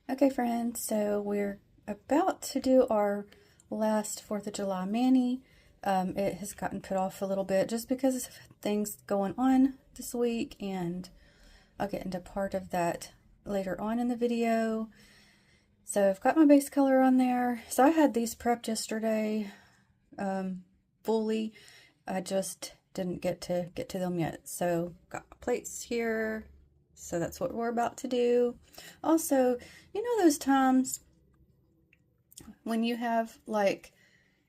Okay, friends, so we're about to do our last 4th of July mani. It has gotten put off a little bit just because of things going on this week, and I'll get into part of that later on in the video. So I've got my base color on there. So I had these prepped yesterday fully. I just didn't get to them yet. So got my plates here. So that's what we're about to do. Also, you know those times when you have like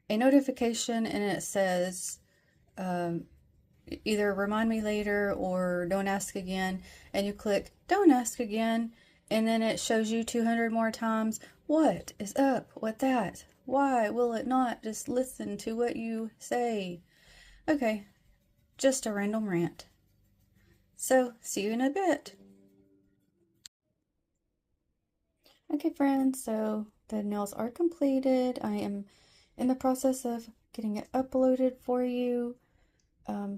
a notification and it says either remind me later or don't ask again, and you click don't ask again, and then it shows you 200 more times. What is up with that? Why will it not just listen to what you say? Okay, just a random rant. So, see you in a bit. Okay, friends, so the nails are completed. I am in the process of getting it uploaded for you.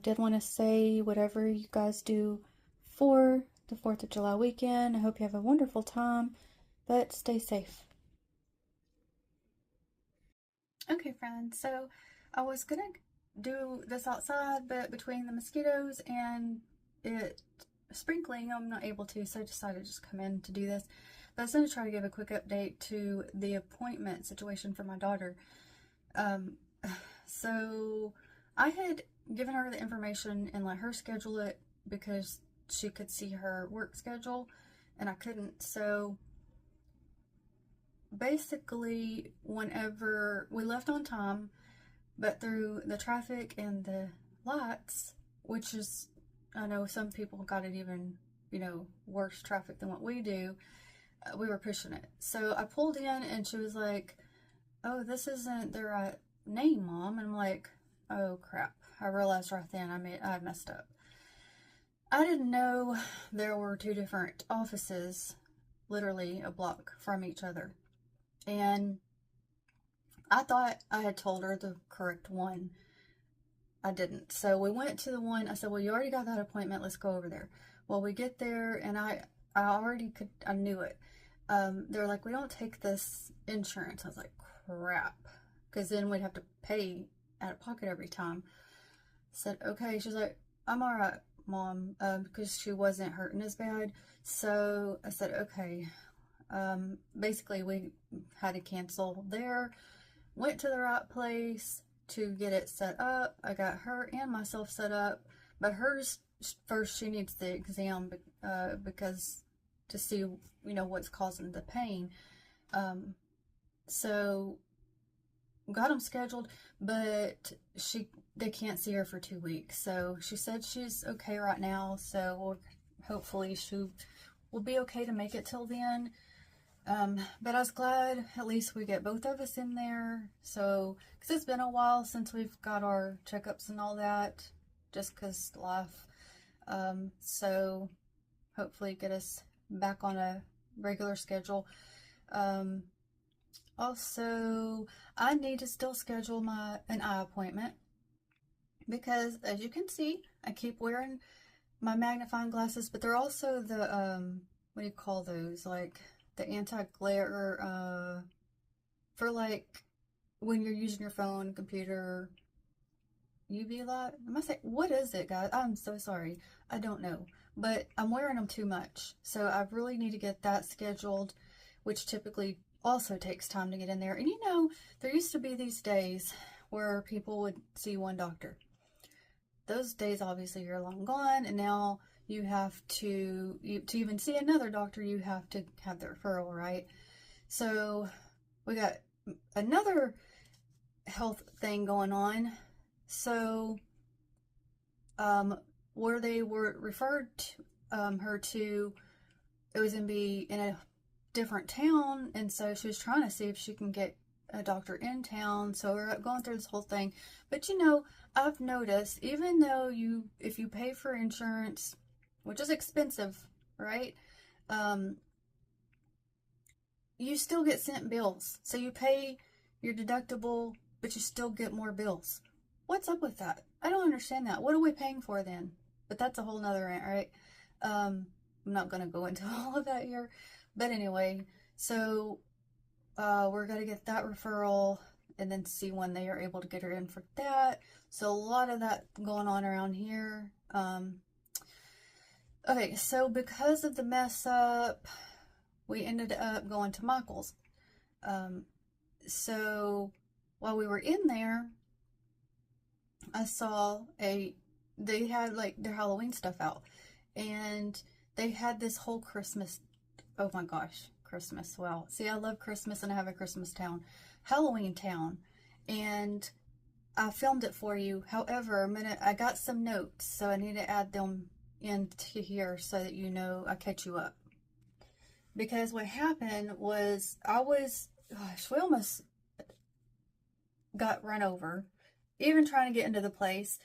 Did want to say whatever you guys do for the 4th of July weekend, I hope you have a wonderful time, but stay safe. Okay, friends, so I was gonna do this outside, but between the mosquitoes and it sprinkling, I'm not able to, so I decided to just come in to do this. But I was going to try to give a quick update to the appointment situation for my daughter. So I had given her the information and let her schedule it because she could see her work schedule and I couldn't. So basically, whenever we left on time, but through the traffic and the lights, which is, I know some people got it even, worse traffic than what we do, we were pushing it. So I pulled in and she was like, oh, this isn't the right name, Mom. And I'm like, oh crap. I realized right then I messed up. I didn't know there were two different offices, literally a block from each other. And I thought I had told her the correct one. I didn't. So we went to the one, I said, well, you already got that appointment. Let's go over there. Well, we get there and I knew it. They're like, we don't take this insurance. I was like, crap. Because then we'd have to pay out of pocket every time. I said, okay. She's like, I'm all right, Mom, because she wasn't hurting as bad. So I said, okay. Basically, we had to cancel there. Went to the right place to get it set up. I got her and myself set up. But hers, first she needs the exam because to see, what's causing the pain. So got them scheduled, but they can't see her for 2 weeks. So she said she's okay right now. So hopefully she will be okay to make it till then. But I was glad at least we get both of us in there. So, because it's been a while since we've got our checkups and all that, just because life. So hopefully get us back on a regular schedule. Also, I need to still schedule an eye appointment because, as you can see, I keep wearing my magnifying glasses, but they're also the what do you call those? Like the anti-glare for like when you're using your phone, computer, UV light. Am I saying, what is it, guys? I'm so sorry. I don't know. But I'm wearing them too much. So I really need to get that scheduled, which typically also takes time to get in there. And there used to be these days where people would see one doctor. Those days obviously are long gone, and now you have to even see another doctor, you have to have the referral, right? So we got another health thing going on. So where they were referred her to, it was going to be in a different town, and so she was trying to see if she can get a doctor in town. So we're going through this whole thing. But I've noticed, even though if you pay for insurance, which is expensive, right? You still get sent bills. So you pay your deductible, but you still get more bills. What's up with that? I don't understand that. What are we paying for then? But that's a whole nother rant, right? I'm not going to go into all of that here. But anyway, So we're going to get that referral and then see when they are able to get her in for that. So a lot of that going on around here. Okay, so because of the mess up, we ended up going to Michael's. So while we were in there, I saw they had like their Halloween stuff out, and they had this whole Christmas. Oh my gosh, Christmas. Well, see, I love Christmas and I have a Christmas town, Halloween town, and I filmed it for you. However, I got some notes, so I need to add them into here so that you know I catch you up. Because what happened was we almost got run over, even trying to get into the place.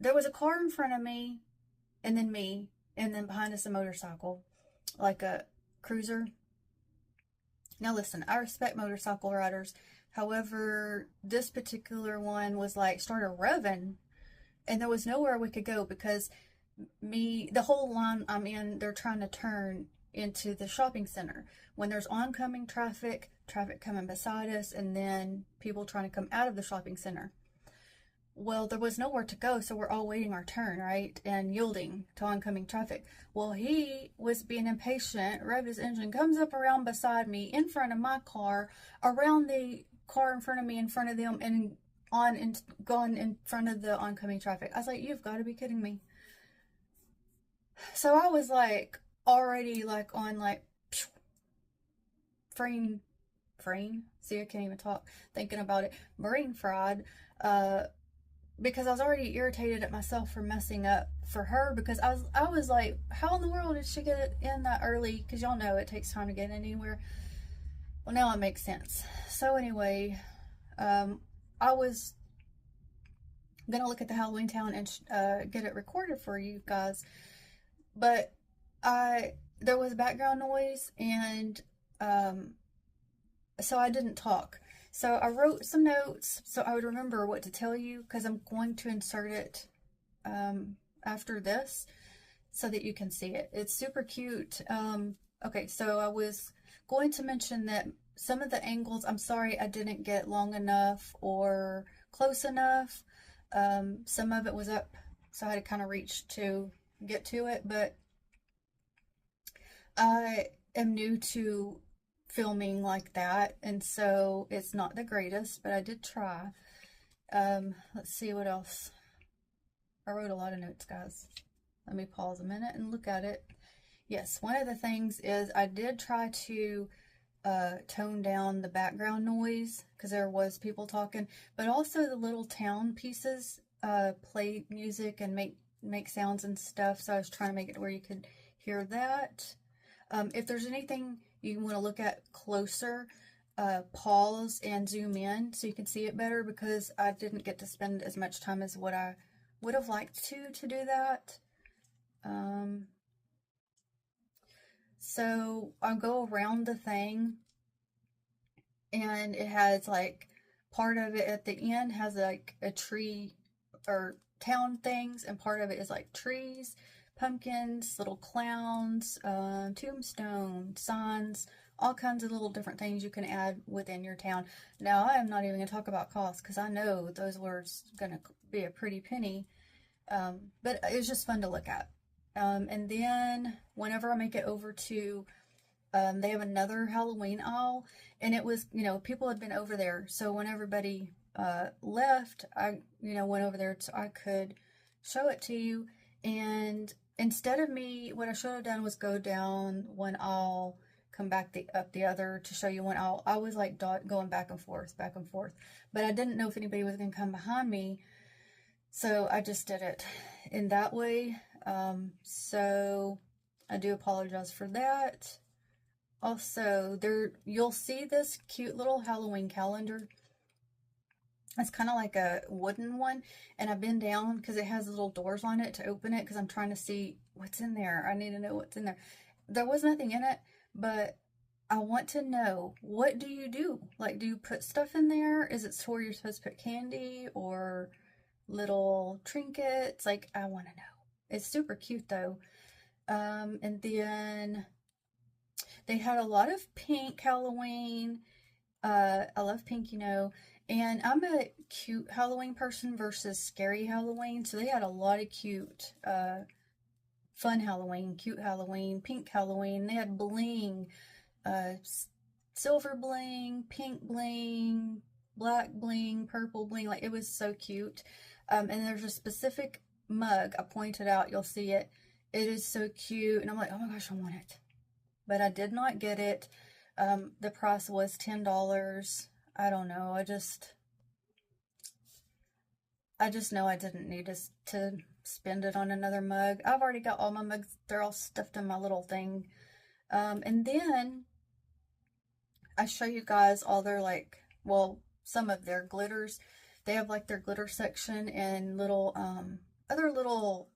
There was a car in front of me, and then me, and then behind us a motorcycle, like a cruiser. Now listen, I respect motorcycle riders. However, this particular one was like, started revving, and there was nowhere we could go because the whole line I'm in, they're trying to turn into the shopping center. When there's oncoming traffic coming beside us, and then people trying to come out of the shopping center. Well, there was nowhere to go, so we're all waiting our turn, right? And yielding to oncoming traffic. Well, he was being impatient, revved his engine, comes up around beside me, in front of my car, around the car in front of me, in front of them, and gone in front of the oncoming traffic. I was like, you've got to be kidding me. So I was like, already like on like, frame, see, I can't even talk, thinking about it, brain fried, because I was already irritated at myself for messing up for her, because I was like, how in the world did she get in that early? Because y'all know it takes time to get in anywhere. Well, now it makes sense. So anyway, I was gonna look at the Halloween town and get it recorded for you guys, but there was background noise, and so I didn't talk. So I wrote some notes so I would remember what to tell you, because I'm going to insert it after this so that you can see it. It's super cute. Okay, so I was going to mention that some of the angles, I'm sorry I didn't get long enough or close enough. Some of it was up, so I had to kind of reach to get to it, but I am new to filming like that, and so it's not the greatest, but I did try. Let's see what else. I wrote a lot of notes, guys. Let me pause a minute and look at it. Yes, one of the things is I did try to tone down the background noise because there was people talking, but also the little town pieces play music and make sounds and stuff, so I was trying to make it where you could hear that. If there's anything you want to look at closer, pause and zoom in so you can see it better, because I didn't get to spend as much time as what I would have liked to do that. So I'll go around the thing, and it has like part of it at the end has like a tree or town things, and part of it is like trees, pumpkins, little clowns, tombstone, signs, all kinds of little different things you can add within your town. Now, I am not even going to talk about cost, because I know those words going to be a pretty penny, but it's just fun to look at. And then whenever I make it over to, they have another Halloween aisle, and it was, people had been over there, so when everybody left, I, went over there so I could show it to you. And instead of what I should have done was go down one aisle, come back up the other to show you one aisle. I was like going back and forth, but I didn't know if anybody was going to come behind me, so I just did it in that way. So I do apologize for that. Also, you'll see this cute little Halloween calendar. It's kind of like a wooden one, and I've been down because it has little doors on it to open it, because I'm trying to see what's in there. I need to know what's in there. There was nothing in it, but I want to know, what do you do? Like, do you put stuff in there? Is it where you're supposed to put candy or little trinkets? Like, I want to know. It's super cute though. And then They had a lot of pink Halloween. I love pink, you know, and I'm a cute Halloween person versus scary Halloween. So they had a lot of cute, fun Halloween, cute Halloween, pink Halloween. They had bling, uh, silver bling, pink bling, black bling, purple bling. Like it was so cute. And there's a specific mug I pointed out. You'll see it. It is so cute, and I'm like, oh my gosh, I want it. But I did not get it. The price was $10. I don't know. I just know I didn't need to spend it on another mug. I've already got all my mugs. They're all stuffed in my little thing. And then I show you guys all their like, well, some of their glitters. They have like their glitter section and little, other little,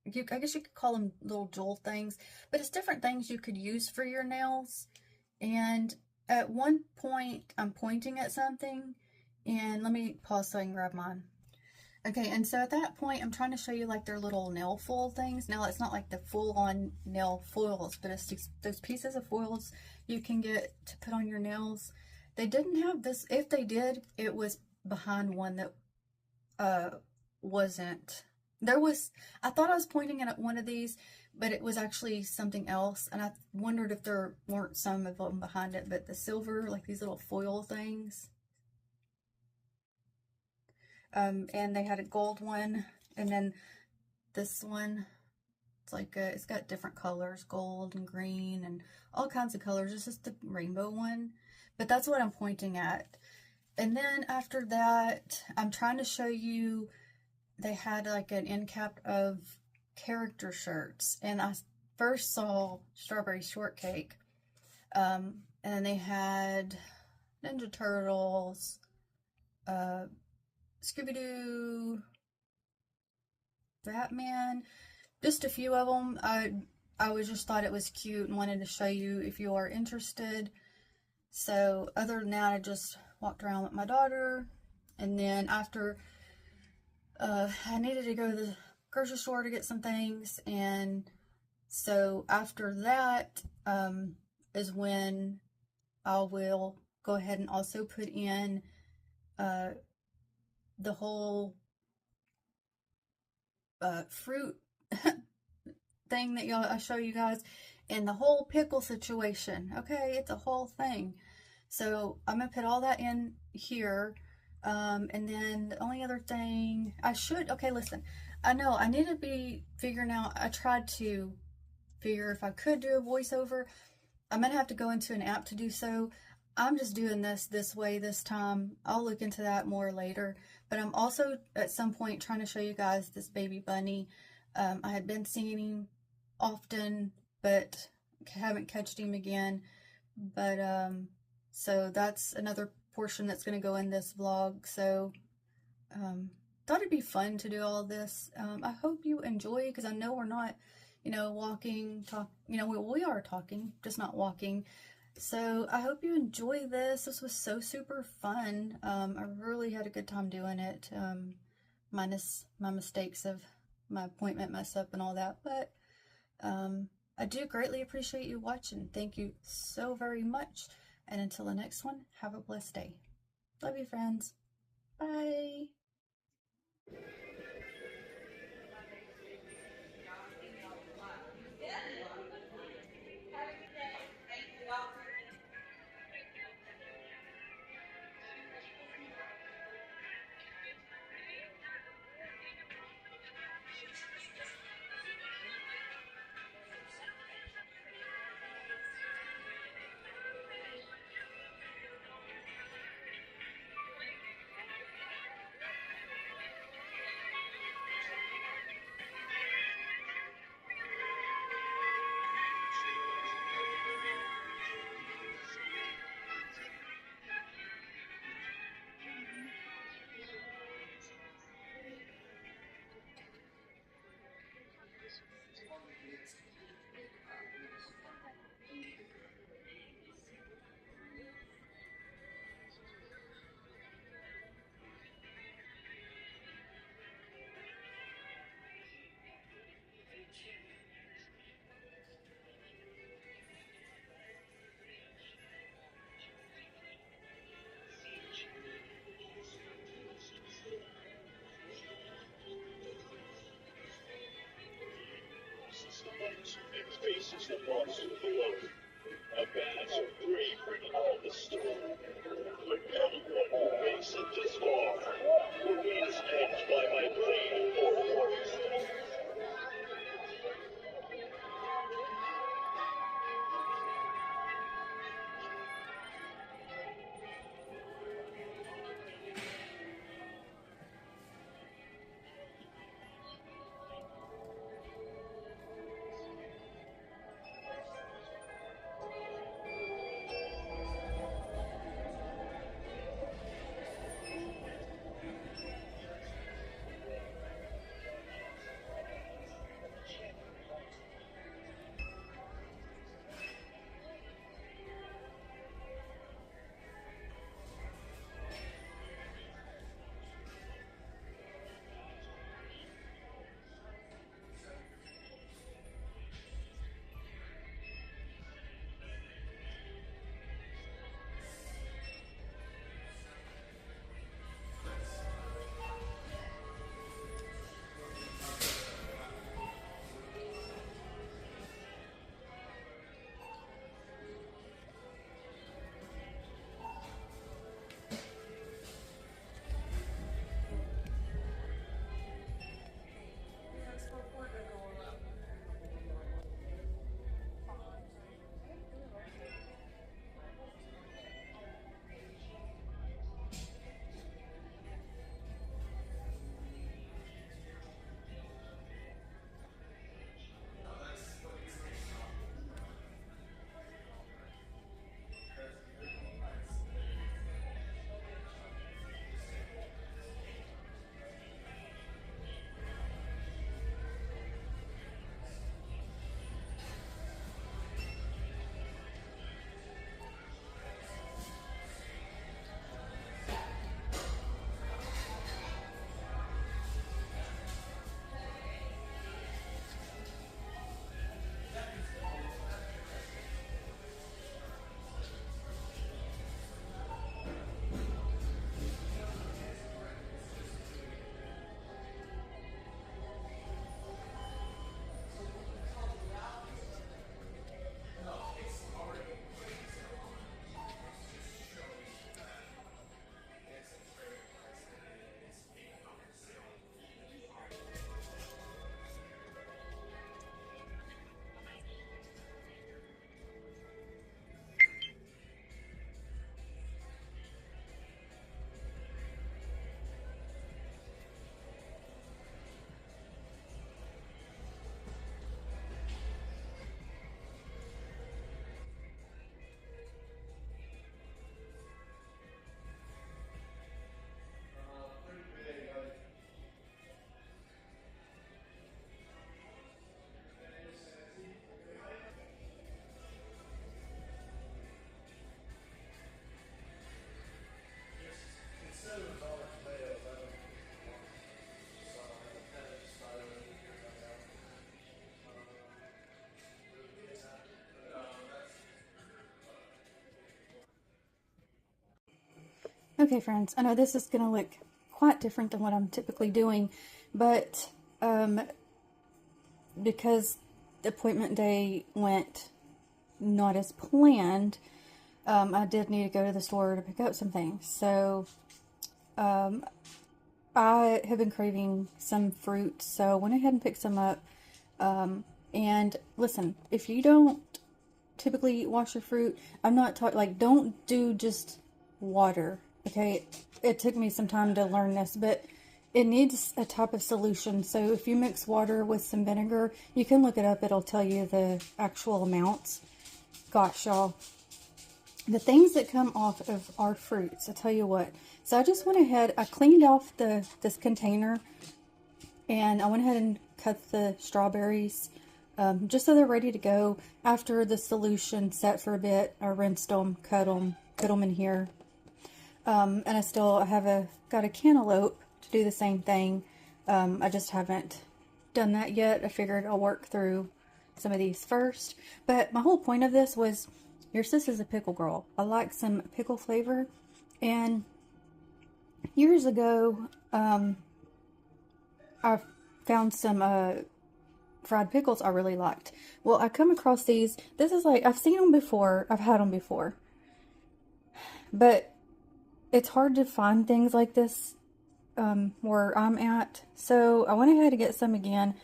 I guess you could call them little jewel things, but it's different things you could use for your nails. And at one point, I'm pointing at something, and let me pause so I can grab mine. Okay, and so at that point, I'm trying to show you like their little nail foil things. Now, it's not like the full-on nail foils, but it's just those pieces of foils you can get to put on your nails. They didn't have this. If they did, it was behind one that wasn't. There was, I thought I was pointing at one of these, but it was actually something else, and I wondered if there weren't some of them behind it, but the silver, like these little foil things. And they had a gold one, and then this one, it's like it's got different colors, gold and green and all kinds of colors. It's just the rainbow one, but that's what I'm pointing at. And then after that, I'm trying to show you, they had like an end cap of character shirts, and I first saw Strawberry Shortcake, and then they had Ninja Turtles, Scooby-Doo, Batman, just a few of them. I was just thought it was cute and wanted to show you if you are interested. So other than that, I just walked around with my daughter, and then after I needed to go to the grocery store to get some things, and so after that is when I will go ahead and also put in the whole fruit thing that I show you guys, and the whole pickle situation. Okay, it's a whole thing. So I'm gonna put all that in here. And then the only other thing I should, okay, listen, I know I need to be figuring out, I tried to figure if I could do a voiceover. I'm gonna have to go into an app to do so. I'm just doing this way this time. I'll look into that more later. But I'm also at some point trying to show you guys this baby bunny. I had been seeing him often, but haven't catched him again. But so that's another portion that's going to go in this vlog. So thought it'd be fun to do all this. I hope you enjoy, because I know we're not, you know, walking, we are talking, just not walking. So I hope you enjoy this. This was so super fun. I really had a good time doing it, minus my mistakes of my appointment mess up and all that. But I do greatly appreciate you watching. Thank you so very much. And until the next one, have a blessed day. Love you, friends. Bye. Recall the storm. But now one who makes it this far will be as edged by my blade or poison. Okay, friends, I know this is going to look quite different than what I'm typically doing, but because the appointment day went not as planned, I did need to go to the store to pick up some things. So I have been craving some fruit, so I went ahead and picked some up. And listen, if you don't typically wash your fruit, I'm not talking like, don't do just water. Okay, it took me some time to learn this, but it needs a type of solution. So if you mix water with some vinegar, you can look it up. It'll tell you the actual amounts. Gosh, y'all, the things that come off of our fruits, I tell you what. So I just went ahead, I cleaned off this container, and I went ahead and cut the strawberries just so they're ready to go. After the solution set for a bit, I rinsed them, cut them in here. And I have got a cantaloupe to do the same thing. I just haven't done that yet. I figured I'll work through some of these first. But my whole point of this was, your sis is a pickle girl. I like some pickle flavor. And years ago, I found some fried pickles I really liked. Well, I come across these. This is like, I've seen them before. I've had them before. But it's hard to find things like this where I'm at. So I went ahead to get some again.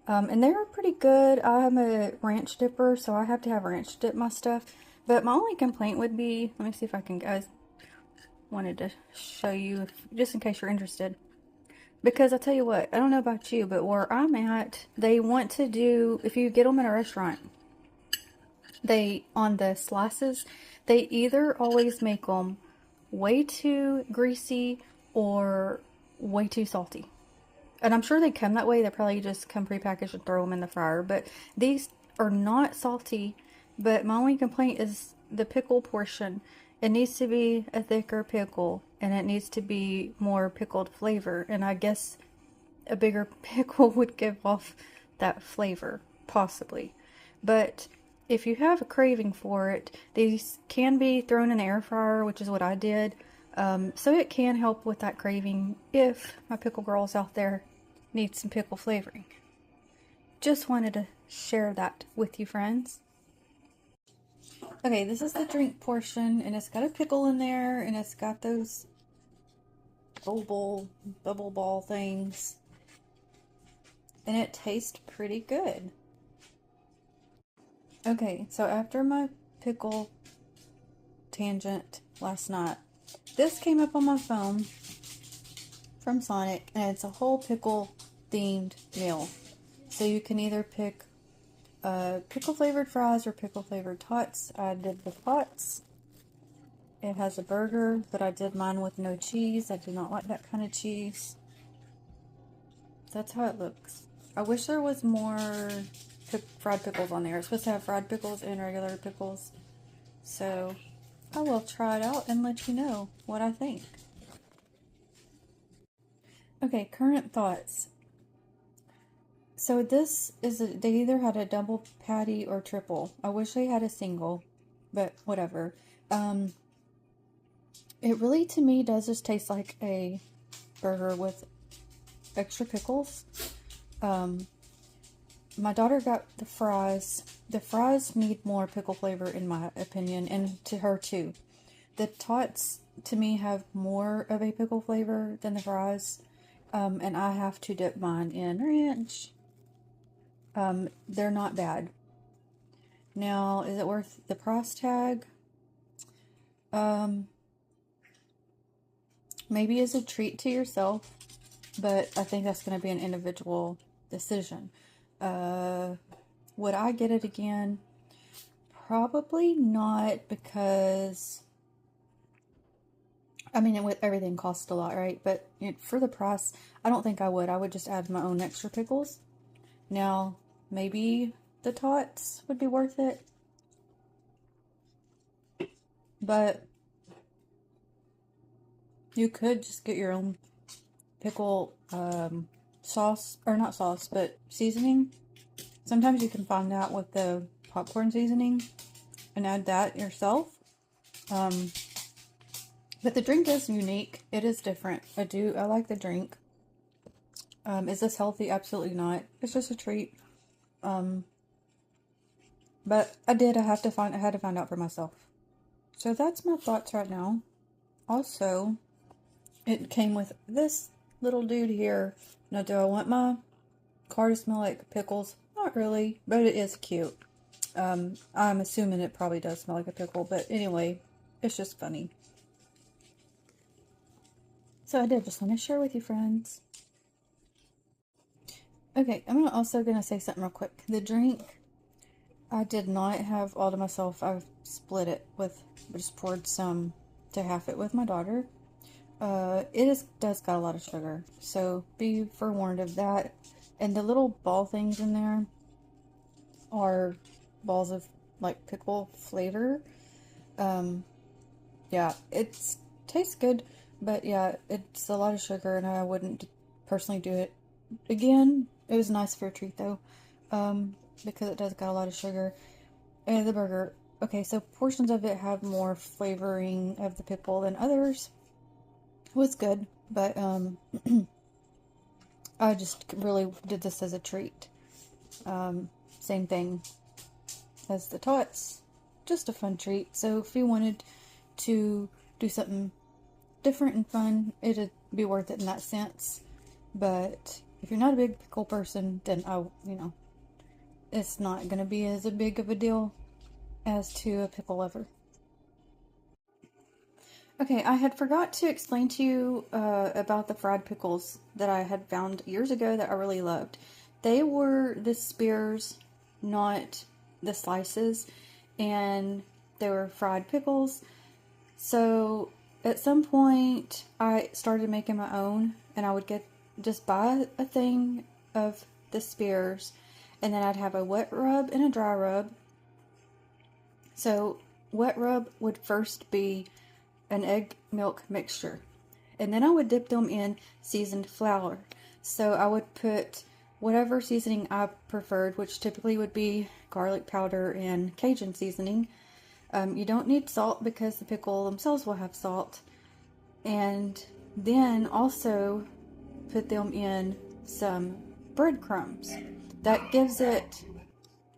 And they were pretty good. I'm a ranch dipper, so I have to have ranch dip my stuff. But my only complaint would be, let me see if I can, guys, wanted to show you, just in case you're interested. Because I tell you what, I don't know about you, but where I'm at, they want to do, if you get them in a restaurant, on the slices, they either always make them way too greasy or way too salty. And I'm sure they come that way. They probably just come prepackaged and throw them in the fryer. But these are not salty. But my only complaint is the pickle portion. It needs to be a thicker pickle. And it needs to be more pickled flavor. And I guess a bigger pickle would give off that flavor. Possibly. But if you have a craving for it, these can be thrown in the air fryer, which is what I did. So it can help with that craving if my pickle girls out there need some pickle flavoring. Just wanted to share that with you, friends. Okay, this is the drink portion, and it's got a pickle in there, and it's got those bubble ball things, and it tastes pretty good. Okay, so after my pickle tangent last night, this came up on my phone from Sonic, and it's a whole pickle themed meal. So you can either pick pickle flavored fries or pickle flavored tots. I did the tots. It has a burger, but I did mine with no cheese. I do not like that kind of cheese. That's how it looks. I wish there was more fried pickles on there. It's supposed to have fried pickles and regular pickles. So I will try it out and let you know what I think. Okay, current thoughts. So this is, they either had a double patty or triple. I wish they had a single, but whatever. It really, to me, does just taste like a burger with extra pickles. My daughter got the fries. The fries need more pickle flavor, in my opinion, and to her too. The tots, to me, have more of a pickle flavor than the fries. And I have to dip mine in ranch. They're not bad. Now, is it worth the price tag? Maybe as a treat to yourself, but I think that's going to be an individual decision. Would I get it again? Probably not, because I mean, with everything costs a lot, right? But for the price, I don't think I would. I would just add my own extra pickles. Now, maybe the tots would be worth it. But you could just get your own pickle sauce, or not sauce, but seasoning. Sometimes you can find that with the popcorn seasoning and add that yourself. But the drink is unique. It is different. I like the drink. Is this healthy? Absolutely not. It's just a treat. But I had to find out for myself. So that's my thoughts right now. Also, it came with this little dude here. Now, do I want my car to smell like pickles? Not really, but it is cute. I'm assuming it probably does smell like a pickle, but anyway, it's just funny. So I did just want to share with you, friends. Okay, I'm also going to say something real quick. The drink, I did not have all to myself. I split it just poured some to half it with my daughter. Does got a lot of sugar, so be forewarned of that. And the little ball things in there are balls of like pickle flavor. Yeah, it tastes good, but yeah, it's a lot of sugar, and I wouldn't personally do it again. It was nice for a treat though, because it does got a lot of sugar. And the burger, okay, so portions of it have more flavoring of the pickle than others. It was good, but I just really did this as a treat. Same thing as the tots, just a fun treat. So if you wanted to do something different and fun, it'd be worth it in that sense. But if you're not a big pickle person, then it's not going to be as big of a deal as to a pickle lover. Okay, I had forgot to explain to you about the fried pickles that I had found years ago that I really loved. They were the spears, not the slices, and they were fried pickles. So at some point I started making my own, and I would just buy a thing of the spears, and then I'd have a wet rub and a dry rub. So wet rub would first be an egg milk mixture, and then I would dip them in seasoned flour. So I would put whatever seasoning I preferred, which typically would be garlic powder and Cajun seasoning. You don't need salt because the pickle themselves will have salt. And then also put them in some breadcrumbs. That gives it,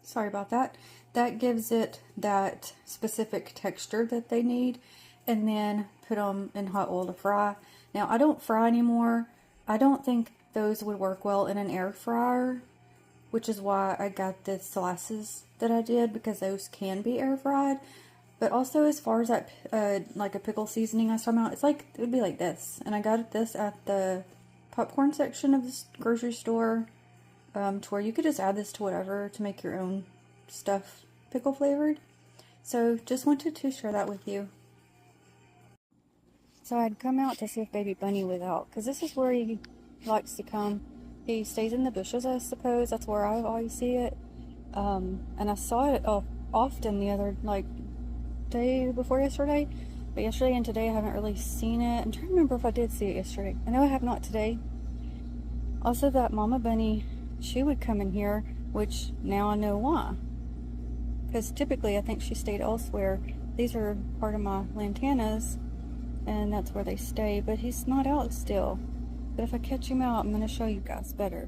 sorry about that, that gives it that specific texture that they need. And then put them in hot oil to fry. Now, I don't fry anymore. I don't think those would work well in an air fryer, which is why I got the slices that I did, because those can be air fried. But also, as far as that, like a pickle seasoning I was talking about, it would be like this. And I got this at the popcorn section of the grocery store, to where you could just add this to whatever to make your own stuff pickle flavored. So, just wanted to share that with you. So I'd come out to see if Baby Bunny was out, because this is where he likes to come. He stays in the bushes, I suppose. That's where I always see it. And I saw it often the other, day before yesterday. But yesterday and today I haven't really seen it. I'm trying to remember if I did see it yesterday. I know I have not today. Also, that Mama Bunny, she would come in here, which now I know why. Because typically I think she stayed elsewhere. These are part of my lantanas, and that's where they stay, but he's not out still. But if I catch him out, I'm going to show you guys better.